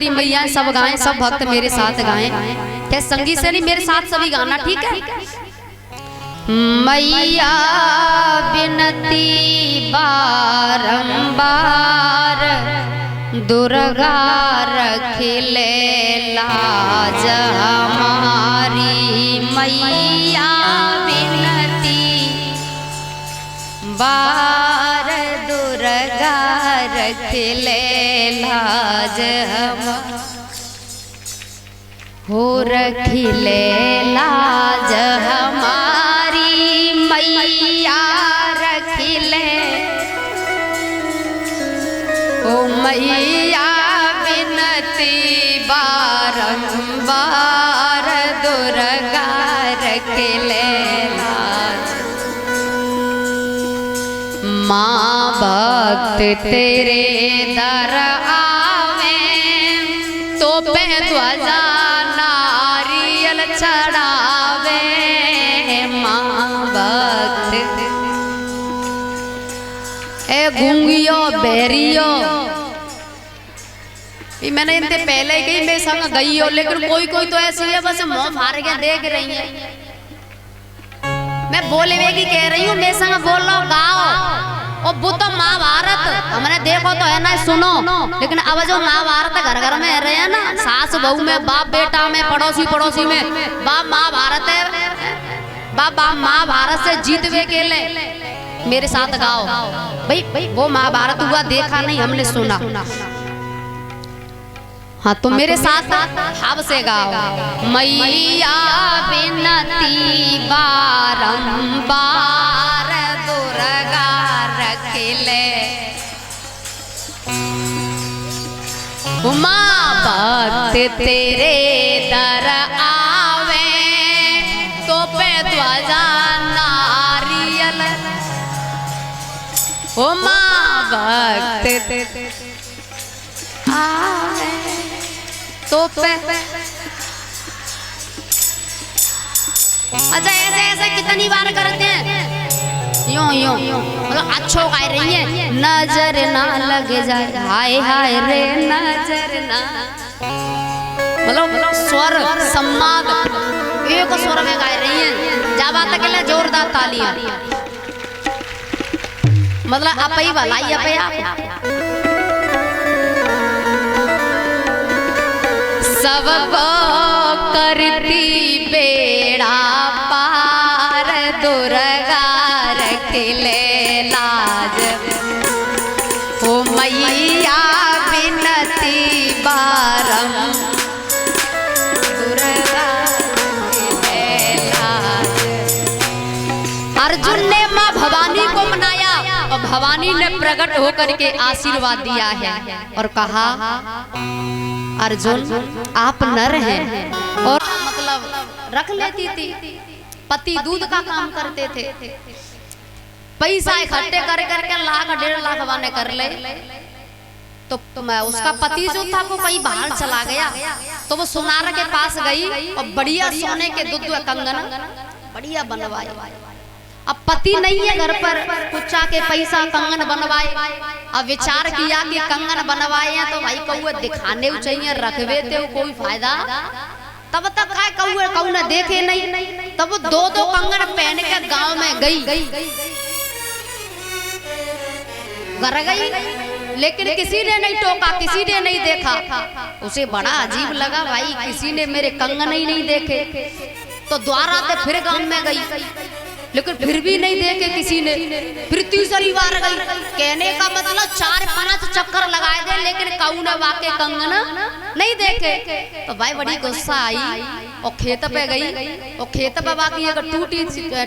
मैया सब गाएं, सब भक्त मेरे साथ गाएं। क्या संगीत से नहीं, मेरे साथ सभी गाना, ठीक है। मैया बिनती बारंबार, दुर्गा रखिले लाज हमारी। मैया बिनती बार, दुर्गा रखिले लाज हो, रखिले लाज हमारी। मैया रखिले ओ मैया बिनती बारंबार, दुर्गा रखिले लाज। माँ भक्त तेरे दर आवे, तो पे ध्वजा नारियल चढ़ावे। माँ भक्त ए गूंगियो बेरियो, मैंने इनसे पहले गई, मेरे संग गई हो, लेकिन कोई कोई तो ऐसी है बस मुंह फाड़ के देख रही है। मैं बोले की कह रही हूँ, मेरे संग बोलो गाओ। और वो तो महाभारत हमने देखो तो है ना, सुनो। लेकिन अब जो महाभारत घर घर में रहे हैं ना, सास बहू में, बाप बेटा में, पड़ोसी पड़ोसी में, बाप महाभारत है। बाप महाभारत से जीतवे के लिए मेरे साथ गाओ भाई। वो महाभारत हुआ देखा नहीं, हमने सुना। हाँ तो मेरे साथ हाव से गाओ। मैया बिनती बारंबार, दुर्गा रखिले। माँ भक्त तेरे दर आवे, तो पे ध्वजा नारियल। ओ माँ भक्त आवे, तो पे। अच्छा ऐसे ऐसे कितनी बार करते हैं, यूं यूं मतलब अच्छो गा रही है। नजर ना लग जाए, हाय हाय रे नजर ना, मतलब स्वर सम्मान एक स्वर में गा रही है। जब आता के लिए जोरदार तालियां, मतलब आप ही भलाई आप सबको करती बेड़ा पार, दुर्गा रखिले लाज। ओ मैया बिनती बारम, दुर्गा रखिले लाज। अर्जुन ने माँ भवानी को मनाया और भवानी ने प्रकट होकर के आशीर्वाद दिया है और कहा, अर्जुन आप नर हैं। और मतलब रख लेती थी, पति दूध का काम करते थे, पैसा इकट्ठे कर करके लाख 1.5 लाख वाने कर ले। तो मैं उसका पति जो था वो कहीं बाहर चला गया, तो वो सुनार के पास गई और बढ़िया सोने के दूध कंगन बढ़िया बनवाए। अब पति नहीं है घर पर, कुछ के पैसा कंगन बनवाए। अब विचार किया कि कंगन बनवाए हैं तो भाई कौए दिखाने चाहिए, रखवे थे कोई फायदा। तब तक काय कौए ने देखे नहीं, तब वो दो कंगन पहन के गांव में गई, घर गई, लेकिन किसी ने नहीं टोका, किसी ने नहीं देखा। उसे बड़ा अजीब लगा, भाई किसी ने मेरे कंगन ही नहीं देखे। तो द्वारा से फिर गांव में गई, लेकिन फिर भी नहीं देखे किसी ने। फिर तीसरी बार गई, कहने का मतलब 4-5 चक्कर लगाए दे, लेकिन कौन वाके कंगन नहीं देखे। तो भाई बड़ी गुस्सा आई और खेत पे गई, और खेत पे बाकी एक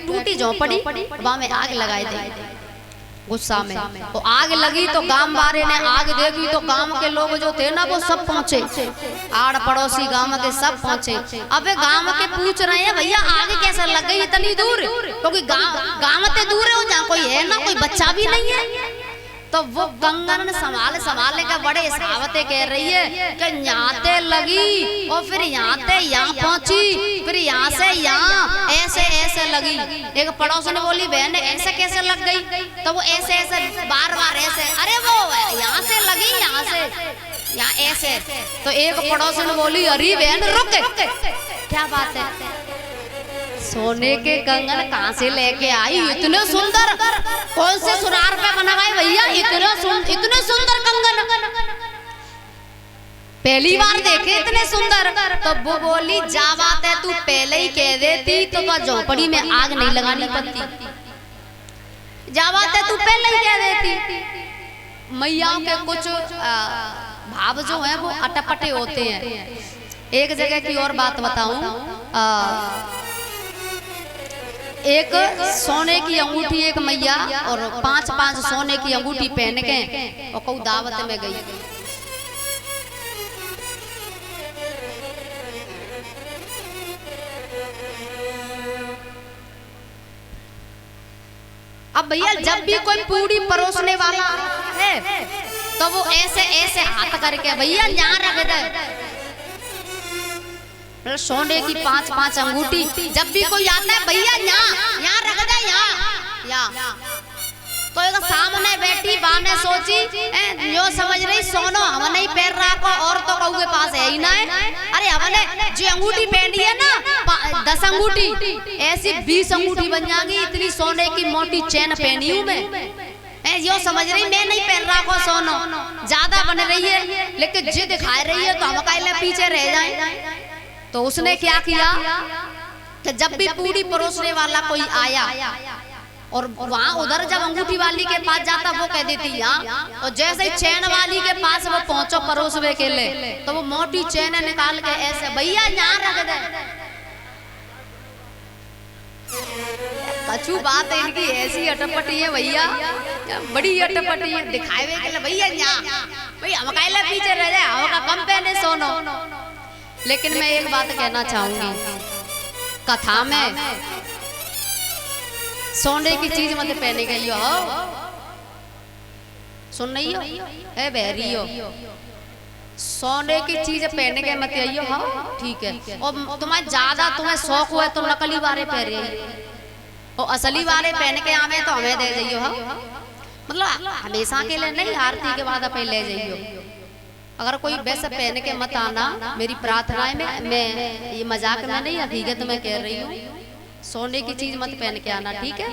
टूटी झोंपड़ी, वहां में आग लगाए दे। गुस्सा में वो आग लगी तो गांव वाले ने आग देखी, तो गांव के लोग जो थे ना वो सब पहुंचे, आड़ पड़ोसी गांव के सब पहुंचे। अब गांव के पूछ रहे हैं, भैया आग कैसे लग गई इतनी दूर, क्योंकि गांव से दूर है, जहाँ कोई है ना, कोई बच्चा भी नहीं है। तो वो कंगन संभालने का बड़े सावते कह रही है कि यहाँ से लगी और फिर यहाँ से यहाँ पहुंची, फिर यहाँ से यहाँ ऐसे ऐसे लगी। एक पड़ोस ने बोली, बहन ऐसे कैसे लग गई? तो वो ऐसे ऐसे बार बार ऐसे, अरे वो यहाँ से लगी, यहाँ से यहाँ ऐसे। तो एक पड़ोसन बोली, अरे बहन रुक, क्या बात है? सोने के कंगन कहाँ से लेके आई? इतने सुंदर, कौन से सुनार पे बनवाए भैया? इतने सुंदर कंगन पहली बार देखे, इतने सुंदर। तो वो बोली, जा बात है, तू पहले ही कह देती तो झोपड़ी में आग नहीं लगानी पड़ती। जा बात है, तू पहले ही कह देती। मैयाओं के कुछ भाव जो है वो अटपटे होते हैं। एक जगह की और बात बताऊं, एक सोने की अंगूठी एक मैया और 5-5 सोने की अंगूठी पहन के और कोई दावत में गई। अब भैया जब भी कोई पूरी परोसने वाला है तो वो ऐसे ऐसे हाथ करके भैया यहाँ रख दे। सोने की 5-5 अंगूठी, जब भी कोई आता है भैया यहाँ रख दे, यहाँ। तो एक सामने बैठी बा ने सोची, जो समझ रही सोनो हम नहीं पहन रहा को, और तो कहू के पास है ही ना है। अरे हमने जो अंगूठी पहनी है ना 10 अंगूठी, ऐसी 20 अंगूठी बन जाएगी। इतनी सोने की मोटी चैन पहनी हूँ मैं, यो समझ रही मैं नहीं पहन रहा को सोनो, ज्यादा बन रही है, लेकिन जिद दिखा रही है तो हम काहे पीछे रह जाए। तो उसने क्या किया कि जब भी पूरी परोसने वाला कोई आया और वहाँ उधर जब अंगूठी वाली के पास जाता वो कह देती यहाँ, और जैसे ही चैन वाली के पास वो पहुंचो परोसवे के लिए तो वो मोटी चैन निकाल के ऐसे, भैया यहाँ रख दे। कछु बात है इनकी ऐसी अटपटी है भैया, बड़ी अटपटी है, दिखावे के लिए भैया यहाँ, भैया हम काहे पीछे रह जाए, हम का कम पहने सोनो। लेकिन मैं एक बात कहना चाहूंगी, कथा में सोने की चीज मत पहने गई हो, सुन नहीं हो है बहरी हो, सोने की चीज पहने के मत आइयो। हाँ ठीक है, और तुम्हें ज्यादा तुम्हें शौक हुआ तो नकली वाले पहने और असली वाले पहन के आवे तो हमें दे जाइयो। हाँ मतलब हमेशा के लिए नहीं, आरती के बाद अपन ले जाइयो। अगर कोई वैसे पहन के मत आना, मेरी प्रार्थना है, मैं ये मजाक में नहीं हकीकत में कह रही हूँ, सोने की चीज मत पहन के आना, ठीक है?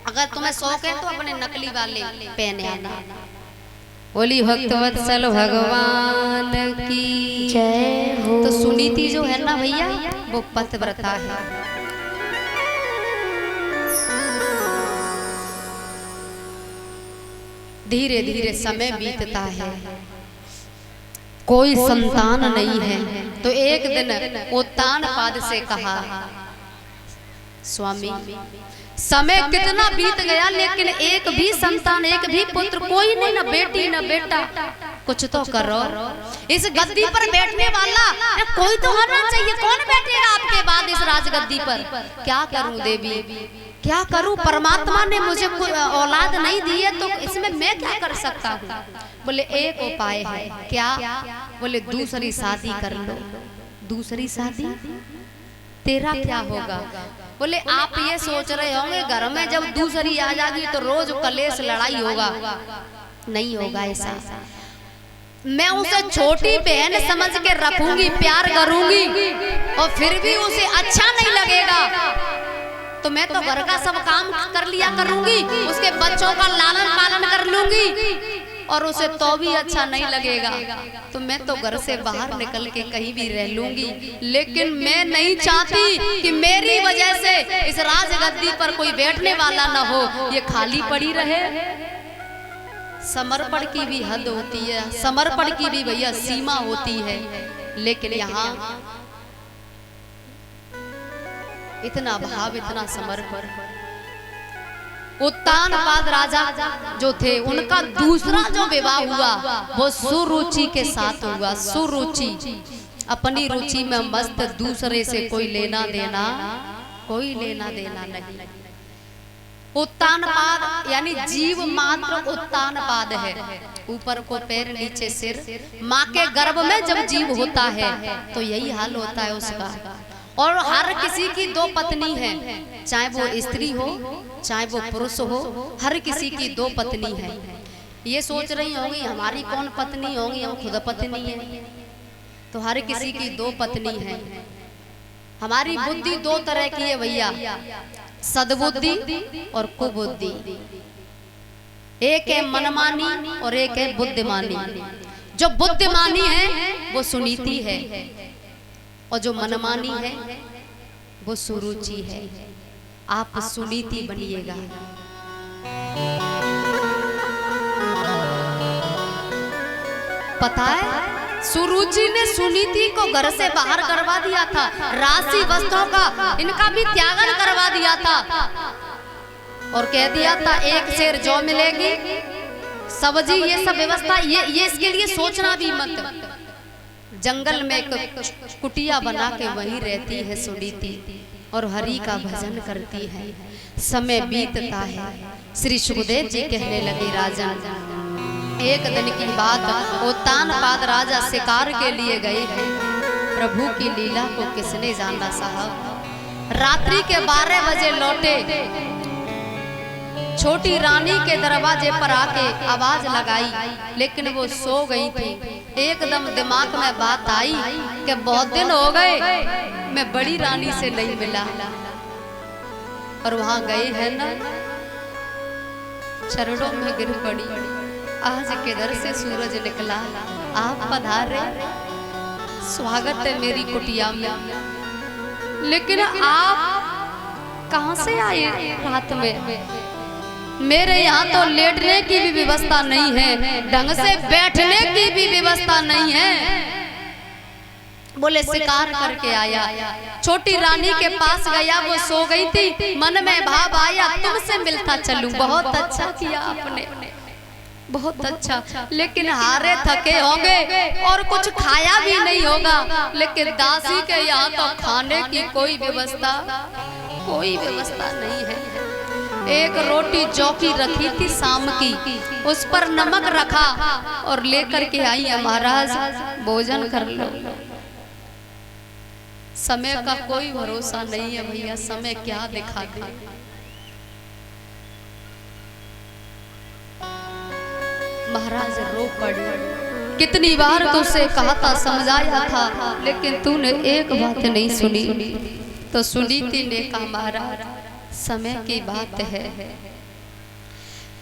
अगर तुम्हें शौक है तो अपने नकली वाले पहने आना। बोली भक्तवत्सल भगवान की जय हो। तो सुनीति जो है ना भैया वो पतिव्रता है। धीरे धीरे समय बीतता है, कोई संतान नहीं है। तो एक दिन उत्तानपाद से कहा, स्वामी समय कितना बीत गया लेकिन एक भी संतान, एक भी पुत्र कोई नहीं, ना बेटी ना बेटा, कुछ तो करो। इस गद्दी पर बैठने वाला कोई तो होना चाहिए, कौन बैठेगा आपके बाद इस राजगद्दी पर? क्या करूं देवी, क्या करूं? परमात्मा ने मुझे औलाद नहीं दी है तो इसमें मैं क्या कर सकता हूँ? बोले एक उपाय है। क्या? बोले दूसरी शादी कर लो। दूसरी शादी? तेरा क्या होगा? बोले आप ये सोच रहे होंगे घर में जब दूसरी आ जाएगी तो रोज कलेश लड़ाई होगा। नहीं होगा ऐसा। मैं उसे छोटी बहन समझ के रखूंगी, प्यार करूंगी, और फिर भी उसे अच्छा नहीं लगेगा तो मैं तो घर का सब काम कर लिया करूंगी, उसके बच्चों का लालन पालन कर लूंगी, और उसे तो भी अच्छा नहीं लगेगा तो मैं तो घर से बाहर निकल के कहीं भी रह लूंगी। लेकिन मैं नहीं चाहती कि मेरी वजह से इस राजगद्दी पर कोई बैठने वाला ना हो, ये खाली पड़ी रहे। समर्पण की भी हद होती है, समर्पण की भी भैया सीमा होती है। लेकिन यहाँ इतना भाव, इतना समर्पण। उत्तानपाद राजा जो थे उनका दूसरा जो विवाह हुआ वो सुरुचि के साथ हुआ। सुरुचि, अपनी रुचि में मस्त, दूसरे से कोई लेना देना, कोई लेना देना नहीं। उत्तानपाद यानी जीव मात्र उत्तानपाद है, ऊपर को पैर नीचे सिर। माँ के गर्भ में जब जीव होता है तो यही हाल होता है उसका। और हर किसी की दो पत्नी है, चाहे वो स्त्री हो चाहे वो पुरुष हो, हर किसी की दो पत्नी है। ये सोच रही होंगी हमारी कौन पत्नी होंगी, हम खुद पत्नी है। तो हर किसी की दो पत्नी है। हमारी बुद्धि दो तरह की है भैया, सद्बुद्धि और कुबुद्धि। एक है मनमानी और एक है बुद्धिमानी। जो बुद्धिमानी है वो सुनीति है और जो मनमानी है वो सुरुचि है। आप सुनीति बनिएगा। पता है सुरुचि ने सुनीति को घर से बाहर करवा दिया था, राशि वस्त्रों का इनका भी त्यागन करवा दिया था और कह दिया था एक शेर जो मिलेगी सब्जी ये सब व्यवस्था ये इसके लिए सोचना भी मत। जंगल में एक कुटिया बना के वहीं रहती है सुनीति और हरि का भजन करती है। समय बीतता है। श्री सुखदेव जी कहने लगे राजन, एक दिन की बात, वो तानपाद राजा शिकार के लिए गए हैं। प्रभु की लीला को किसने जाना साहब। रात्रि के 12 बजे लौटे। छोटी रानी के दरवाजे पर आके आवाज लगाई, लेकिन वो सो गई थी। एकदम दिमाग में बात आई कि बहुत दिन हो गए मैं बड़ी रानी से नहीं मिला। और वहां गए हैं ना, चरणों में गिर पड़ी। आज किधर से सूरज निकला, आप पधारे, स्वागत है मेरी कुटिया में। लेकिन आप कहां से आए रात में? मेरे यहाँ तो लेटने की भी व्यवस्था नहीं है, ढंग से बैठने की भी व्यवस्था नहीं है। बोले शिकार करके आया। छोटी रानी के पास गया, वो सो गई थी। मन में भाव आया तुमसे मिलता चलूं। बहुत अच्छा किया आपने, बहुत अच्छा। लेकिन हारे थके होंगे और कुछ खाया भी नहीं होगा। लेकिन दासी के यहाँ तो खाने की कोई व्यवस्था नहीं है। एक रोटी चौकी रखी थी शाम की, उस पर नमक रखा और लेकर के आई है, महाराज भोजन कर लो। समय का कोई भरोसा नहीं है भैया, समय क्या दिखा दे। महाराज रो पड़े। कितनी बार तुझसे कहा था, समझाया था, लेकिन तूने एक बात नहीं सुनी। तो सुनीति ने कहा महाराज समय की बात है,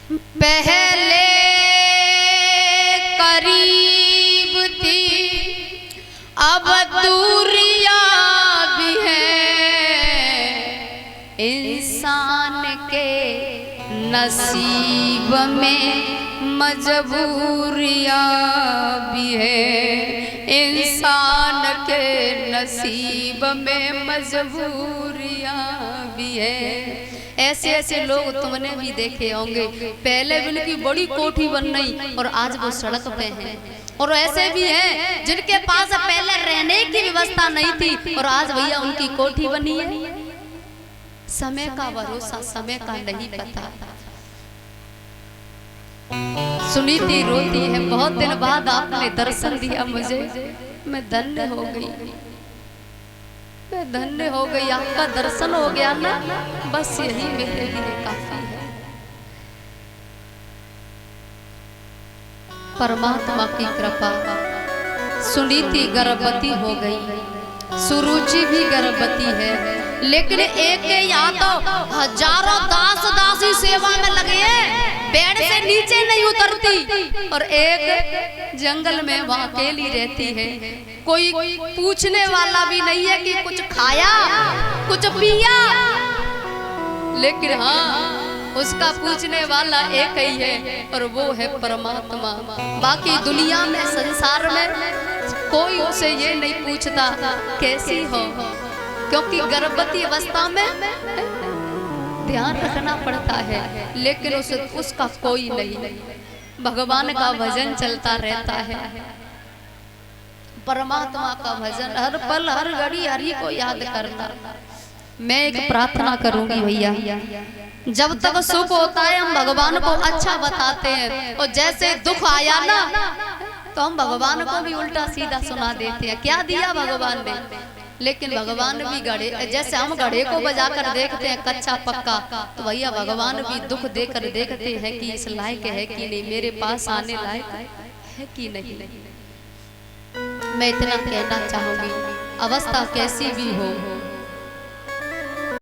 पहले करीब थी अब दूरियां भी है। इंसान के नसीब में मजबूरियां भी है। इंसान के नसीब में मजबूरियां भी है। ऐसे ऐसे लोग तुमने भी देखे होंगे, पहले उनकी बड़ी कोठी बन गई और आज वो सड़क पे हैं। और ऐसे भी हैं जिनके पास पहले रहने की व्यवस्था नहीं थी और आज भैया उनकी कोठी बनी है। समय का भरोसा, समय का नहीं पता। सुनीति रोती है, बहुत दिन बाद आपने दर्शन दिया मुझे, मैं धन्य हो गई, मैं धन्य हो गई। आपका दर्शन हो गया ना, बस यही मेरे लिए काफी है। परमात्मा की कृपा। सुनीति गर्भवती हो गई, सुरुचि भी गर्भवती है। लेकिन एक यहाँ तो हजारों दास दासी सेवा में लगे हैं, पेड़ से नीचे नहीं उतरती। और एक जंगल में वहाँ अकेली रहती है, कोई पूछने वाला भी नहीं है कि कुछ खाया कुछ पिया। लेकिन हाँ, उसका पूछने वाला एक ही है और वो है परमात्मा। बाकी दुनिया में, संसार में कोई उसे ये नहीं पूछता कैसी हो, क्योंकि गर्भवती अवस्था में ध्यान रखना पड़ता है। लेकिन उसका कोई नहीं, भगवान का भजन चलता रहता है, परमात्मा का भजन हर पल हर घड़ी हरि को याद करना। मैं एक प्रार्थना करूंगी भैया, जब तक सुख होता है हम भगवान को अच्छा बताते हैं, और जैसे दुख आया ना तो हम भगवान को भी उल्टा सीधा सुना देते हैं। क्या दिया भगवान ने? लेकिन भगवान भी गढ़े, जैसे हम गढ़े को बजा कर देखते हैं कच्चा पक्का, तो भैया भगवान भी दुख देकर देखते हैं कि इस लायक है कि नहीं, मेरे पास आने लायक है कि नहीं। मैं इतना कहना चाहूंगी, अवस्था कैसी भी हो